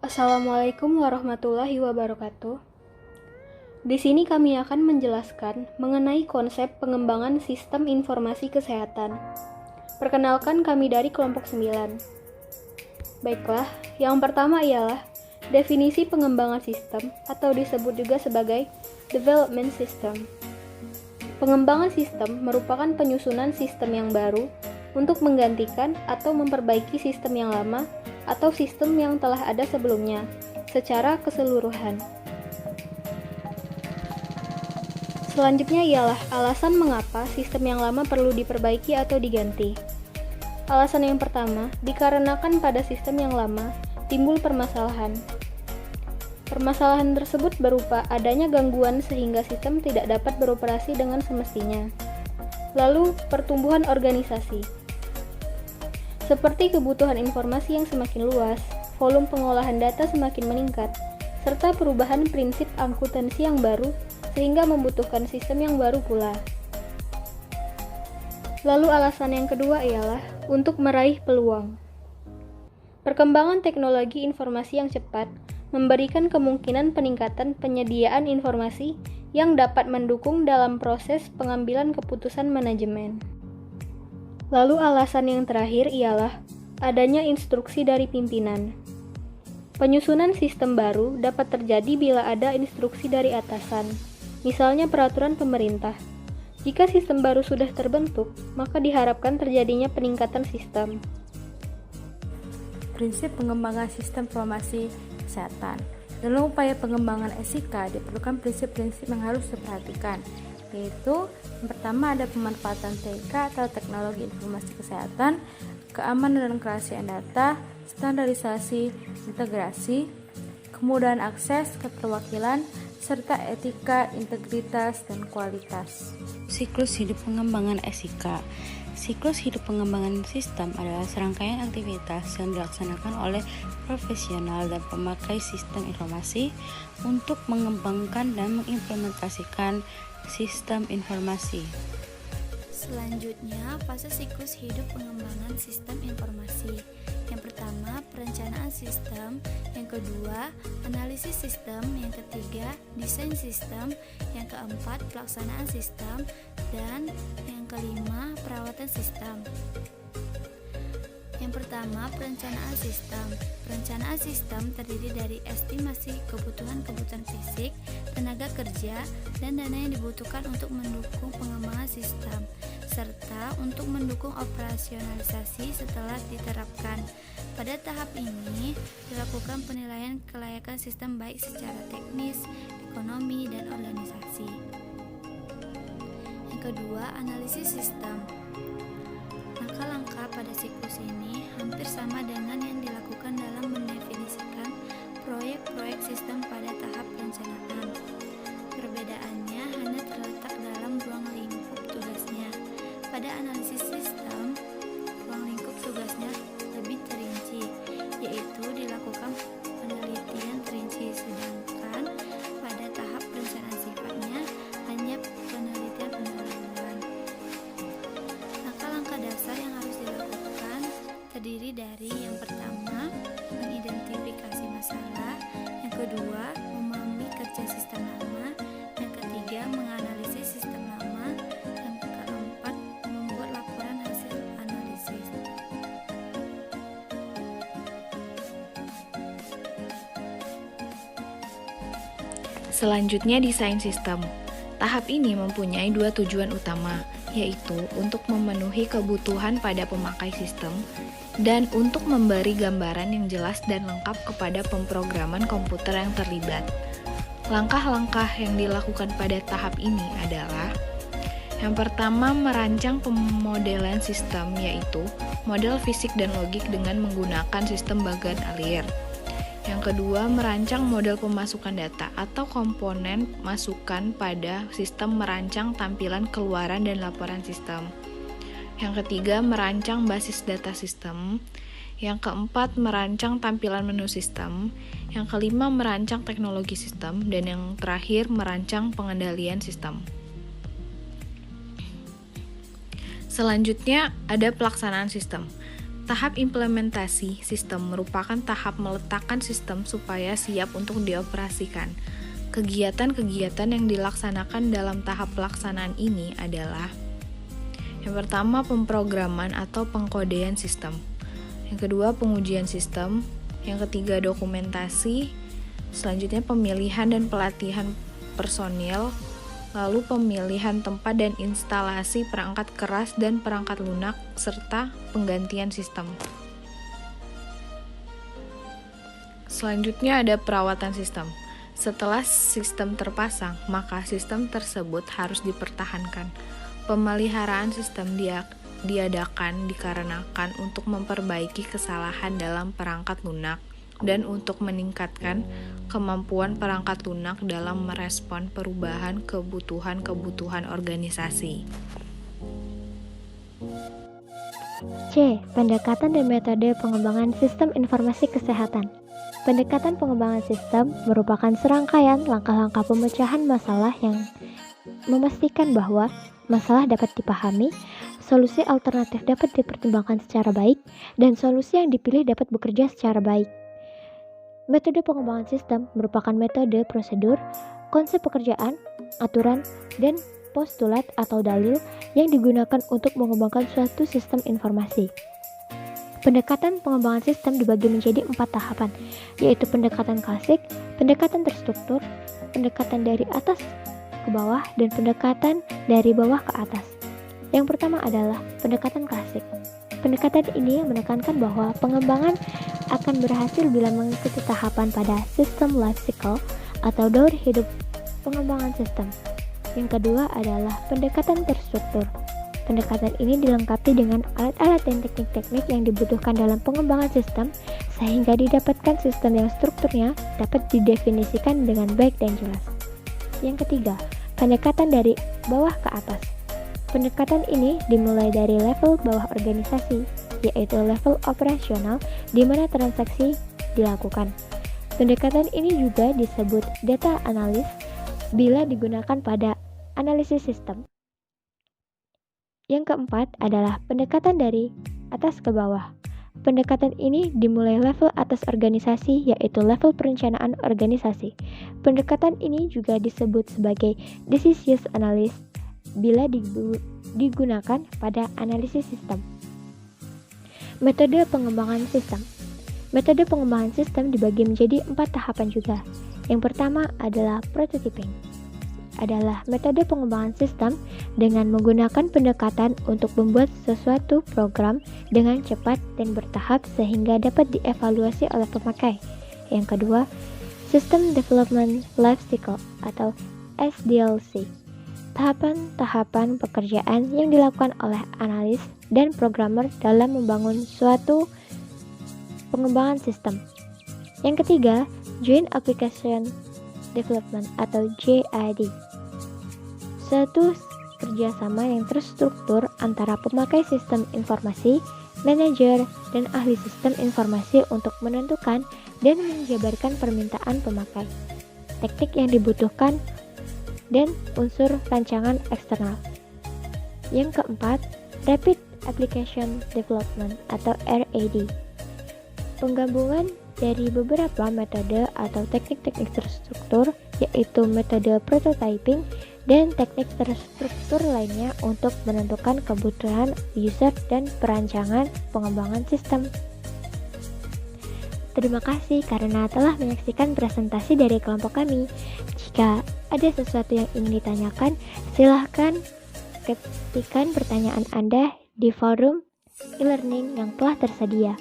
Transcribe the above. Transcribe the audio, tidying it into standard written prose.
Assalamualaikum warahmatullahi wabarakatuh. Di sini kami akan menjelaskan mengenai konsep pengembangan sistem informasi kesehatan. Perkenalkan, kami dari kelompok 9. Baiklah, yang pertama ialah definisi pengembangan sistem atau disebut juga sebagai development system. Pengembangan sistem merupakan penyusunan sistem yang baru untuk menggantikan atau memperbaiki sistem yang lama atau sistem yang telah ada sebelumnya secara keseluruhan. Selanjutnya ialah alasan mengapa sistem yang lama perlu diperbaiki atau diganti. Alasan yang pertama, dikarenakan pada sistem yang lama timbul permasalahan. Permasalahan tersebut berupa adanya gangguan sehingga sistem tidak dapat beroperasi dengan semestinya. Lalu, pertumbuhan organisasi. Seperti kebutuhan informasi yang semakin luas, volume pengolahan data semakin meningkat, serta perubahan prinsip akuntansi yang baru sehingga membutuhkan sistem yang baru pula. Lalu alasan yang kedua ialah untuk meraih peluang. Perkembangan teknologi informasi yang cepat memberikan kemungkinan peningkatan penyediaan informasi yang dapat mendukung dalam proses pengambilan keputusan manajemen. Lalu alasan yang terakhir ialah adanya instruksi dari pimpinan. Penyusunan sistem baru dapat terjadi bila ada instruksi dari atasan, misalnya peraturan pemerintah. Jika sistem baru sudah terbentuk, maka diharapkan terjadinya peningkatan sistem. Prinsip pengembangan sistem informasi kesehatan. Dalam upaya pengembangan SIK diperlukan prinsip-prinsip yang harus diperhatikan, yaitu yang pertama ada pemanfaatan TIK atau teknologi informasi kesehatan, keamanan dan kerahasiaan data, standarisasi, integrasi, kemudahan akses, keterwakilan, serta etika, integritas, dan kualitas. Siklus hidup pengembangan SIK. Siklus hidup pengembangan sistem adalah serangkaian aktivitas yang dilaksanakan oleh profesional dan pemakai sistem informasi untuk mengembangkan dan mengimplementasikan sistem informasi. Selanjutnya, fase siklus hidup pengembangan sistem informasi. Yang pertama, perencanaan sistem. Yang kedua, analisis sistem. Yang ketiga, desain sistem. Yang keempat, pelaksanaan sistem. Dan yang kelima, perawatan sistem. Yang pertama, perencanaan sistem. Perencanaan sistem terdiri dari estimasi kebutuhan fisik, tenaga kerja, dan dana yang dibutuhkan untuk mendukung pengembangan sistem, serta untuk mendukung operasionalisasi setelah diterapkan. Pada tahap ini, dilakukan penilaian kelayakan sistem baik secara teknis, ekonomi, dan organisasi. Yang kedua, analisis sistem. Langkah-langkah pada siklus ini hampir sama dengan yang dilakukan dalam mendefinisikan proyek-proyek sistem pada tahap perencanaan. Perbedaannya hanya terletak dalam ruang lingkup tugasnya. Pada analisis sistem, ruang lingkup tugasnya lebih terinci, yaitu dilakukan penelitian terinci, sedangkan pada tahap perencanaan sifatnya hanya penelitian pendahuluan. Langkah-langkah dasar yang harus dilakukan terdiri dari yang pertama, mengidentifikasi masalah, yang kedua, memahami kerja sistem lama, yang ketiga, menganalisis sistem lama, yang keempat, membuat laporan hasil analisis. Selanjutnya, desain sistem. Tahap ini mempunyai dua tujuan utama, yaitu untuk memenuhi kebutuhan pada pemakai sistem dan untuk memberi gambaran yang jelas dan lengkap kepada pemrograman komputer yang terlibat. Langkah-langkah yang dilakukan pada tahap ini adalah: yang pertama, merancang pemodelan sistem, yaitu model fisik dan logik dengan menggunakan sistem bagan alir. Yang kedua, merancang model pemasukan data atau komponen masukan pada sistem, merancang tampilan keluaran dan laporan sistem. Yang ketiga, merancang basis data sistem. Yang keempat, merancang tampilan menu sistem. Yang kelima, merancang teknologi sistem. Dan yang terakhir, merancang pengendalian sistem. Selanjutnya, ada pelaksanaan sistem. Tahap implementasi sistem merupakan tahap meletakkan sistem supaya siap untuk dioperasikan. Kegiatan-kegiatan yang dilaksanakan dalam tahap pelaksanaan ini adalah: yang pertama, pemrograman atau pengkodean sistem. Yang kedua, pengujian sistem. Yang ketiga, dokumentasi. Selanjutnya, pemilihan dan pelatihan personil. Lalu pemilihan tempat dan instalasi perangkat keras dan perangkat lunak, serta penggantian sistem. Selanjutnya ada perawatan sistem. Setelah sistem terpasang, maka sistem tersebut harus dipertahankan. Pemeliharaan sistem diadakan dikarenakan untuk memperbaiki kesalahan dalam perangkat lunak dan untuk meningkatkan kemampuan perangkat lunak dalam merespon perubahan kebutuhan organisasi. C. Pendekatan dan metode pengembangan sistem informasi kesehatan. Pendekatan pengembangan sistem merupakan serangkaian langkah-langkah pemecahan masalah yang memastikan bahwa masalah dapat dipahami, solusi alternatif dapat dipertimbangkan secara baik, dan solusi yang dipilih dapat bekerja secara baik. Metode pengembangan sistem merupakan metode prosedur, konsep pekerjaan, aturan, dan postulat atau dalil yang digunakan untuk mengembangkan suatu sistem informasi. Pendekatan pengembangan sistem dibagi menjadi 4 tahapan, yaitu pendekatan klasik, pendekatan terstruktur, pendekatan dari atas ke bawah, dan pendekatan dari bawah ke atas. Yang pertama adalah pendekatan klasik. Pendekatan ini menekankan bahwa pengembangan akan berhasil bila mengikuti tahapan pada sistem life cycle atau daur hidup pengembangan sistem. Yang kedua adalah pendekatan terstruktur. Pendekatan ini dilengkapi dengan alat-alat dan teknik-teknik yang dibutuhkan dalam pengembangan sistem sehingga didapatkan sistem yang strukturnya dapat didefinisikan dengan baik dan jelas. Yang ketiga, pendekatan dari bawah ke atas. Pendekatan ini dimulai dari level bawah organisasi, yaitu level operasional di mana transaksi dilakukan. Pendekatan ini juga disebut data analis bila digunakan pada analisis sistem. Yang keempat adalah pendekatan dari atas ke bawah. Pendekatan ini dimulai level atas organisasi, yaitu level perencanaan organisasi. Pendekatan ini juga disebut sebagai decision analysis bila digunakan pada analisis sistem. Metode pengembangan sistem. Metode pengembangan sistem dibagi menjadi 4 tahapan juga. Yang pertama adalah prototyping. Adalah metode pengembangan sistem dengan menggunakan pendekatan untuk membuat sesuatu program dengan cepat dan bertahap sehingga dapat dievaluasi oleh pemakai. Yang kedua, System Development Life Cycle atau SDLC. Tahapan-tahapan pekerjaan yang dilakukan oleh analis dan programmer dalam membangun suatu pengembangan sistem. Yang ketiga, Joint Application Development atau JAD. Suatu kerjasama yang terstruktur antara pemakai sistem informasi, manajer, dan ahli sistem informasi untuk menentukan dan menjabarkan permintaan pemakai, teknik yang dibutuhkan, dan unsur rancangan eksternal. Yang keempat, Rapid Application Development atau RAD. Penggabungan dari beberapa metode atau teknik-teknik terstruktur, yaitu metode prototyping dan teknik terstruktur lainnya untuk menentukan kebutuhan user dan perancangan pengembangan sistem. Terima kasih karena telah menyaksikan presentasi dari kelompok kami. Jika ada sesuatu yang ingin ditanyakan, silahkan ketikkan pertanyaan Anda di forum e-learning yang telah tersedia.